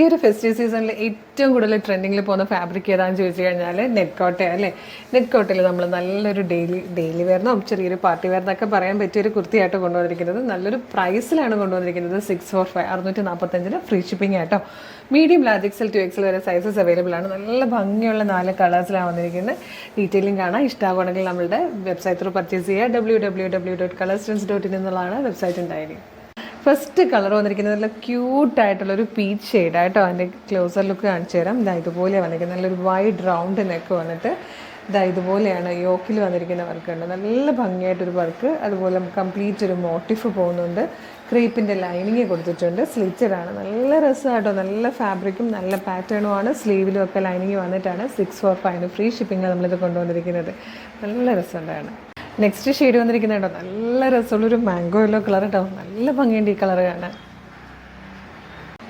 ഒരു ഫെസ്റ്റീവ് സീസണിൽ ഏറ്റവും കൂടുതൽ ട്രെൻഡിങ്ങിൽ പോകുന്ന ഫാബ്രിക് ഏതാണെന്ന് ചോദിച്ചു കഴിഞ്ഞാൽ നെറ്റ് കോട്ടയാണ് അല്ലേ. നെറ്റ് കോട്ടയിൽ നമ്മൾ നല്ലൊരു ഡെയിലി വെയറിനോ ചെറിയൊരു പാർട്ടി വെയറിനൊക്കെ പറയാൻ പറ്റിയൊരു കുർത്തിയായിട്ട് കൊണ്ടുവന്നിരിക്കുന്നത്. നല്ലൊരു പ്രൈസിലാണ് കൊണ്ടുവന്നിരിക്കുന്നത്. 645 645 ഫ്രീ ഷിപ്പിംഗ് ആയിട്ടോ. മീഡിയം ലാർജ് എക്സൽ 2XL വരെ സൈസസ് അവൈലബിൾ ആണ്. നല്ല ഭംഗിയുള്ള 4 കളേഴ്സിലാണ് വന്നിരിക്കുന്നത്. ഡീറ്റെയിലിംഗ് കാണാം. ഇഷ്ടമാണെങ്കിൽ നമ്മളുടെ വെബ്സൈറ്റ് ത്രൂ പർച്ചേസ് ചെയ്യുക. www.colorstrends.in എന്നുള്ളതാണ് വെബ്സൈറ്റിൻ്റെ ഐഡി. ഫസ്റ്റ് കളർ വന്നിരിക്കുന്നത് നല്ല ക്യൂട്ടായിട്ടുള്ളൊരു പീച്ച് ഷെയ്ഡായിട്ടോ. അതിൻ്റെ ക്ലോസർ ലുക്ക് കാണിച്ചു തരാം. ഇതുപോലെ വന്നിരിക്കുന്നത് നല്ലൊരു വൈഡ് റൗണ്ട് നെക്ക് വന്നിട്ട് ഇതുപോലെയാണ് യോക്കിൽ വന്നിരിക്കുന്ന വർക്ക് ഉണ്ട്. നല്ല ഭംഗിയായിട്ടൊരു വർക്ക്. അതുപോലെ കംപ്ലീറ്റ് ഒരു മോട്ടിഫ് പോകുന്നുണ്ട്. ക്രീപ്പിൻ്റെ ലൈനിങ് കൊടുത്തിട്ടുണ്ട്. സ്ലിറ്റഡാണ്. നല്ല രസമായിട്ടോ. നല്ല ഫാബ്രിക്കും നല്ല പാറ്റേണുമാണ്. സ്ലീവിലും ഒക്കെ ലൈനിങ് വന്നിട്ടാണ് 645 ഫ്രീ ഷിപ്പിങ്ങിൽ നമ്മളിത് കൊണ്ടുവന്നിരിക്കുന്നത്. നല്ല രസമുണ്ടാണ്. നെക്സ്റ്റ് ഷെയ്ഡ് വന്നിരിക്കുന്നത് കേട്ടോ. നല്ല രസമുള്ളൊരു മാംഗോ യെല്ലോ കളർ കേട്ടോ. നല്ല ഭംഗിയുണ്ട് ഈ കളർ കാണാൻ.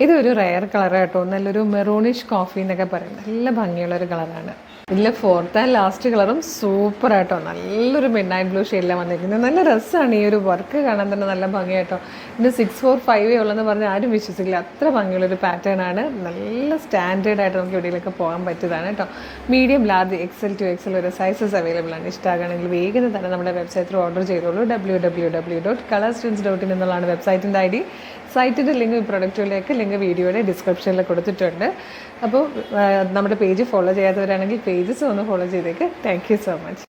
ഇതൊരു റെയർ കളർ കേട്ടോ. നല്ലൊരു മെറൂണിഷ് കോഫി എന്നൊക്കെ പറയും. നല്ല ഭംഗിയുള്ളൊരു കളറാണ്. ഇതിൽ ഫോർത്ത് ആൻഡ് ലാസ്റ്റ് കളറും സൂപ്പർ ആയിട്ടോ. നല്ലൊരു മിഡ് നൈറ്റ് ബ്ലൂ ഷെയ്ഡിലാണ് വന്നിരിക്കുന്നത്. നല്ല രസമാണ് ഈ ഒരു വർക്ക് കാണാൻ തന്നെ. നല്ല ഭംഗിയായിട്ടോ. ഇത് 645 ഉള്ളതെന്ന് പറഞ്ഞാൽ ആരും വിശ്വസിക്കില്ല. അത്ര ഭംഗിയുള്ളൊരു പാറ്റേൺ ആണ്. നല്ല സ്റ്റാൻഡേർഡ് ആയിട്ട് നമുക്ക് എവിടെയെങ്കിലൊക്കെ പോകാൻ പറ്റിയതാണ് കേട്ടോ. മീഡിയം ലാർജ് എക്സൽ 2XL വരെ സൈസസ് അവൈലബിൾ ആണ്. ഇഷ്ടമാണെങ്കിൽ വേഗം തന്നെ നമ്മുടെ വെബ്സൈറ്റിൽ ഓർഡർ ചെയ്തോളൂ. www.colorstrends.in എന്നുള്ളതാണ് വെബ്സൈറ്റിൻ്റെ ഐഡി. സൈറ്റിൻ്റെ ലിങ്ക് പ്രൊഡക്റ്റുകളിലേക്ക് ലിങ്ക് വീഡിയോയുടെ ഡിസ്ക്രിപ്ഷനിൽ കൊടുത്തിട്ടുണ്ട്. അപ്പോൾ നമ്മുടെ പേജ് ഫോളോ ചെയ്യാത്തവരാണെങ്കിൽ പേജസ് ഒന്ന് ഫോളോ ചെയ്തേക്ക്. Thank you so much.